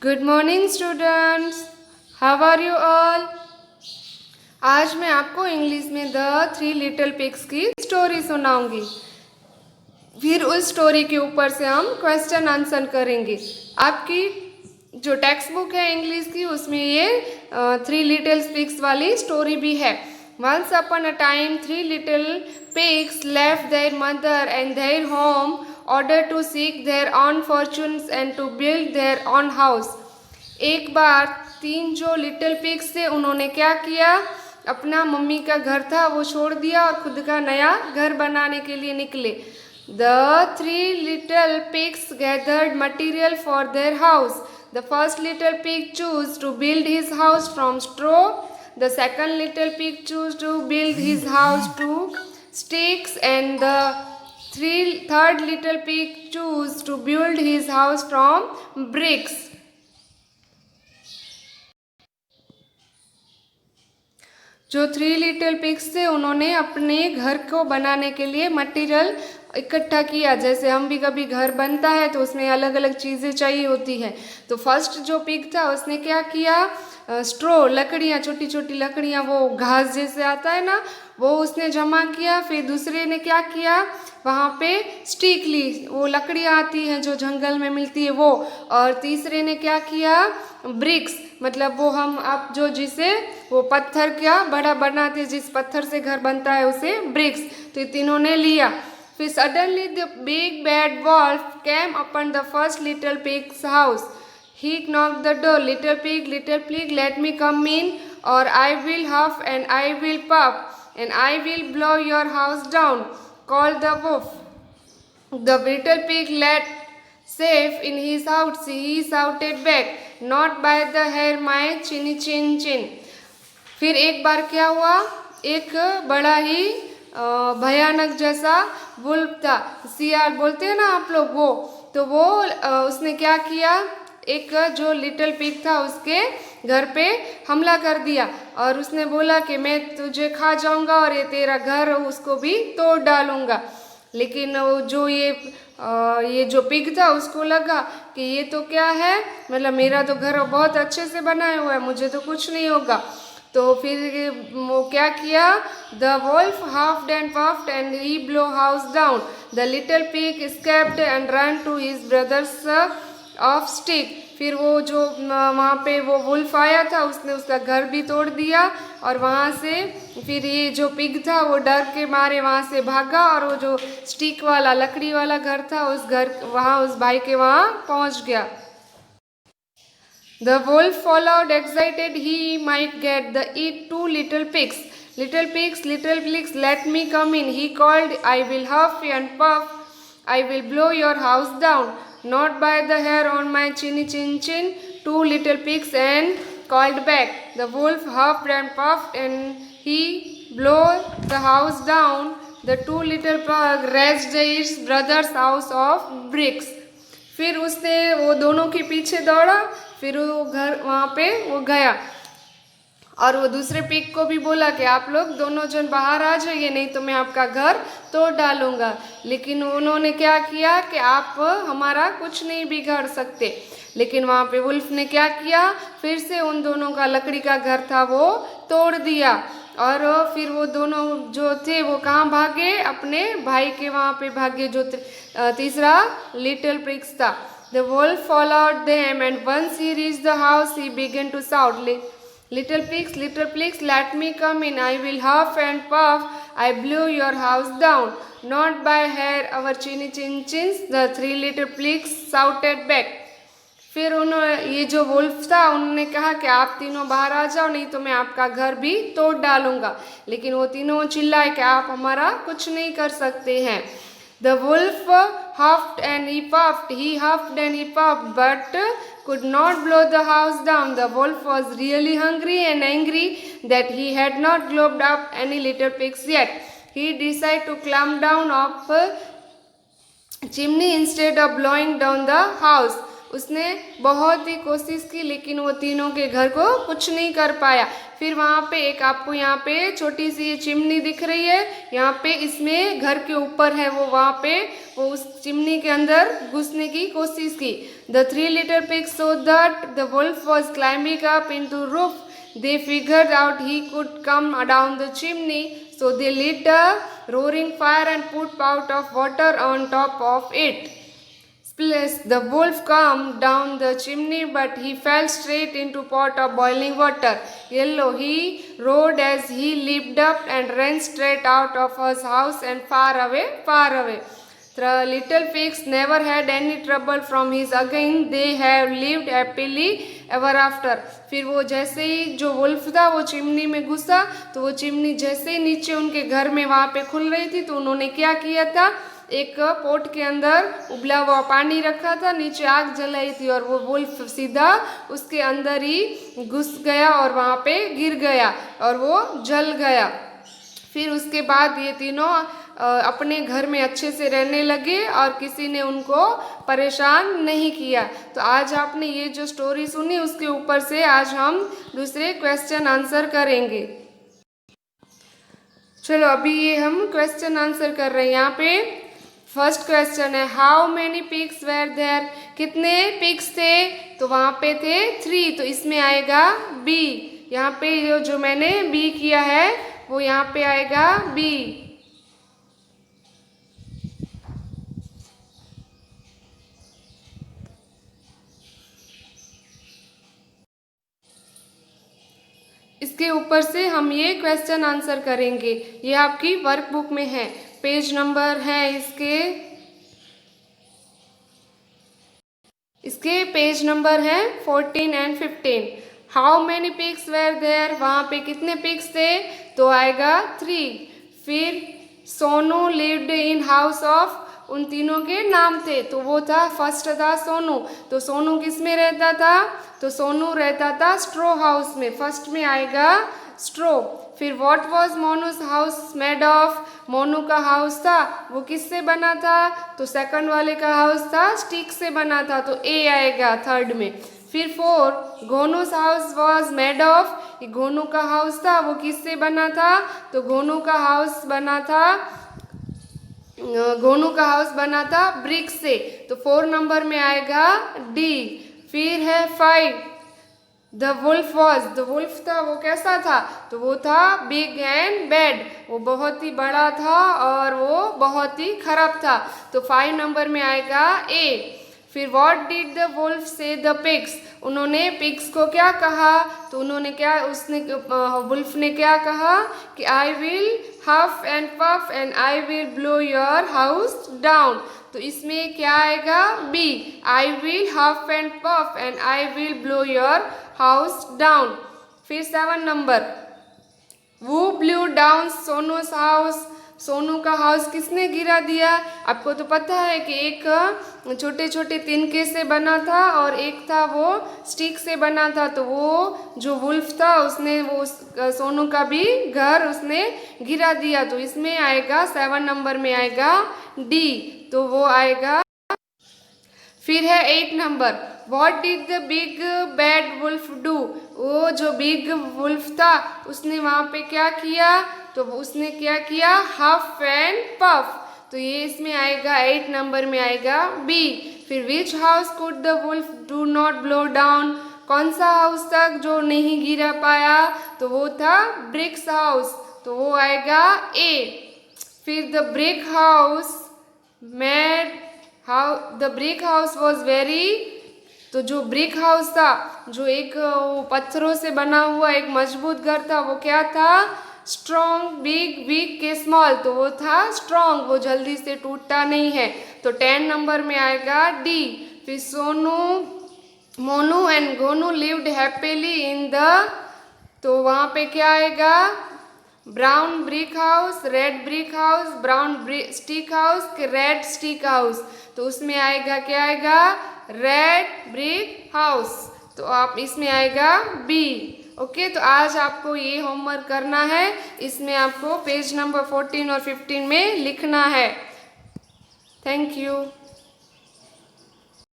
Good morning students, how are you all. आज मैं आपको इंग्लिश में द थ्री लिटिल पिग्स की स्टोरी सुनाऊंगी। फिर उस स्टोरी के ऊपर से हम क्वेश्चन आंसर करेंगे। आपकी जो टेक्स्ट बुक है इंग्लिश की उसमें ये थ्री लिटिल पिग्स वाली स्टोरी भी है। Once upon a time three little pigs left their mother and their home order to seek their own fortunes and to build their own house। एक बार तीन जो लिटिल पिग्स थे उन्होंने क्या किया, अपना मम्मी का घर था वो छोड़ दिया और खुद का नया घर बनाने के लिए निकले। The three little pigs gathered material for their house. The first little pig choose to build his house from straw. The second little pig chose to build his house to sticks, and the third little pig chose to build his house from bricks। जो three little pigs थे उन्होंने अपने घर को बनाने के लिए material इकट्ठा किया। जैसे हम भी कभी घर बनता है तो उसमें अलग अलग चीज़ें चाहिए होती है। तो फर्स्ट जो पिग था उसने क्या किया, स्ट्रो लकड़ियाँ, छोटी छोटी लकड़ियाँ, वो घास जैसे आता है ना, वो उसने जमा किया। फिर दूसरे ने क्या किया, वहाँ पे स्टिक ली, वो लकड़ियाँ आती हैं जो जंगल में मिलती है वो। और तीसरे ने क्या किया, ब्रिक्स, मतलब वो हम आप जो जिसे वो पत्थर क्या बड़ा बनाते, जिस पत्थर से घर बनता है उसे ब्रिक्स। तो ये तीनों ने लिया। फिर suddenly the big bad wolf came upon the first little pig's house. He knocked the door. Little pig, let me come in, or I will huff and I will puff, and I will blow your house down, called the wolf. The little pig lay safe in his house. He shouted back, not by the hair, my chinny chin chin। फिर एक बार क्या हुआ, एक बड़ा ही भयानक जैसा wolf था, सियार बोलते हैं ना आप लोग, वो उसने क्या किया, एक जो लिटिल पिग था उसके घर पे हमला कर दिया और उसने बोला कि मैं तुझे खा जाऊंगा और ये तेरा घर उसको भी तोड़ डालूंगा। लेकिन जो ये जो पिग था उसको लगा कि ये तो क्या है, मतलब मेरा तो घर बहुत अच्छे से बनाया हुआ है, मुझे तो कुछ नहीं होगा। तो फिर वो क्या किया, the wolf huffed and puffed and he blow house down. The little pig escaped and run to his brothers of stick. फिर वो जो वहाँ पे वो वुल्फ आया था उसने उसका घर भी तोड़ दिया और वहाँ से फिर ये जो पिग था वो डर के मारे वहाँ से भागा और वो जो स्टिक वाला लकड़ी वाला घर था उस घर वहाँ उस भाई के वहाँ पहुँच गया। The wolf followed, excited he might get the eat two little pigs. Little pigs, let me come in, he called. I will huff and puff, I will blow your house down, not by the hair on my chinny chin chin. Two little pigs and called back. The wolf huffed and puffed and he blew the house down. The two little pigs raised his brother's house of bricks। फिर उसने वो दोनों के पीछे दौड़ा, फिर वो घर वहाँ पे वो गया और वो दूसरे पिग को भी बोला कि आप लोग दोनों जन बाहर आ जाइए, नहीं तो मैं आपका घर तोड़ डालूंगा। लेकिन उन्होंने क्या किया कि आप हमारा कुछ नहीं बिगाड़ सकते। लेकिन वहाँ पे वुल्फ ने क्या किया, फिर से उन दोनों का लकड़ी का घर था वो तोड़ दिया और फिर वो दोनों जो थे वो कहाँ भागे, अपने भाई के वहाँ पे भागे जो तीसरा लिटिल पिग्स था। The wolf followed them and once he reached the house he began to shout, little pigs, let me come in, I will huff and puff, I blew your house down, not by hair our chinny chin chins। The three little pigs shouted back। फिर उन्होंने ये जो wolf था उन्होंने कहा कि आप तीनों बाहर आ जाओ, नहीं तो मैं आपका घर भी तोड़ डालूंगा। लेकिन वो तीनों चिल्लाए कि आप हमारा कुछ नहीं कर सकते हैं। The wolf huffed and he puffed, but could not blow the house down। The wolf was really hungry and angry that he had not globed up any little pigs yet। He decided to climb down off chimney instead of blowing down the house। उसने बहुत ही कोशिश की लेकिन वो तीनों के घर को कुछ नहीं कर पाया। फिर वहाँ पे एक आपको यहाँ पे छोटी सी ये चिमनी दिख रही है, यहाँ पे इसमें घर के ऊपर है वो, वहाँ पे वो उस चिमनी के अंदर घुसने की कोशिश की। The 3 little pigs saw that the wolf was climbing up into roof. They figured out he could come down the chimney, so they lit a roaring fire and put pot of water on top of it. Splash! The wolf came down the chimney, but he fell straight into pot of boiling water. Yellow! He roared as he leaped up and ran straight out of his house and far away, far away. The little pigs never had any trouble from his again. They have lived happily ever after. फिर वो जैसे ही जो wolf था वो chimney में घुसा, तो वो चिमनी जैसे ही नीचे उनके घर में वहाँ पे खुल रही थी, तो उन्होंने क्या किया था, एक पोट के अंदर उबला हुआ पानी रखा था, नीचे आग जलाई थी और वो वुल्फ सीधा उसके अंदर ही घुस गया और वहाँ पे गिर गया और वो जल गया। फिर उसके बाद ये तीनों अपने घर में अच्छे से रहने लगे और किसी ने उनको परेशान नहीं किया। तो आज आपने ये जो स्टोरी सुनी उसके ऊपर से आज हम दूसरे क्वेश्चन आंसर करेंगे। चलो अभी ये हम क्वेश्चन आंसर कर रहे हैं। यहाँ पे फर्स्ट क्वेश्चन है, how many pigs were there, कितने पिग्स थे, तो वहाँ पे थे 3, तो इसमें आएगा बी। यहाँ पे जो मैंने बी किया है वो यहाँ पे आएगा बी। इसके ऊपर से हम ये क्वेश्चन आंसर करेंगे। ये आपकी वर्कबुक में है, पेज नंबर है इसके पेज नंबर है 14 and 15। How many pigs were there, वहाँ पे कितने पिग्स थे, तो आएगा 3। फिर Sonu lived in house of, उन तीनों के नाम थे, तो वो था फर्स्ट था सोनू, तो सोनू किस में रहता था, तो सोनू रहता था स्ट्रो हाउस में, फर्स्ट में आएगा स्ट्रो। फिर what was Monu's house made of, Monu का हाउस था वो किससे बना था, तो सेकंड वाले का हाउस था स्टिक से बना था, तो ए आएगा थर्ड में। फिर 4 Gonu's house was made of, Gonu का हाउस था वो किससे बना था, तो गोनू का हाउस बना था ब्रिक से, तो 4 नंबर में आएगा डी। फिर है 5 द वुल्फ था वो कैसा था, तो वो था बिग एंड बैड, वो बहुत ही बड़ा था और वो बहुत ही खराब था, तो 5 नंबर में आएगा ए। फिर what did the wolf say the pigs, उन्होंने पिग्स को क्या कहा, तो वुल्फ ने क्या कहा कि I will huff and puff and I will blow your house down, तो इसमें क्या आएगा B, I will huff and puff and I will blow your house down. फिर 7 नंबर, वो blew down Sonu's house, Sonu का हाउस किसने गिरा दिया, आपको तो पता है कि एक छोटे छोटे तिनके से बना था और एक था वो स्टिक से बना था, तो वो जो वुल्फ था उसने वो सोनू का भी घर उसने गिरा दिया, तो इसमें आएगा 7 नंबर में आएगा डी, तो वो आएगा। फिर है 8 number, what did the big bad wolf do, वो जो बिग वुल्फ था उसने वहाँ पे क्या किया, तो उसने क्या किया हफ एंड पफ, तो ये इसमें आएगा 8 नंबर में आएगा बी। फिर which house could the wolf do not blow down, कौन सा हाउस था जो नहीं गिरा पाया, तो वो था ब्रिक्स हाउस, तो वो आएगा ए। फिर the brick house was very, तो जो ब्रिक हाउस था, जो एक पत्थरों से बना हुआ एक मजबूत घर था, वो क्या था स्ट्रॉन्ग, बिग, वीक के स्मॉल, तो वो था स्ट्रॉन्ग, वो जल्दी से टूटता नहीं है, तो 10 नंबर में आएगा डी। फिर Monu and Gonu lived happily in the, तो वहाँ पे क्या आएगा brown brick house, red brick house, brown stick house के रेड स्टिक हाउस, तो उसमें आएगा क्या आएगा रेड ब्रिक हाउस, तो आप इसमें आएगा बी। ओके, तो आज आपको ये होमवर्क करना है, इसमें आपको पेज नंबर 14 और 15 में लिखना है। Thank you.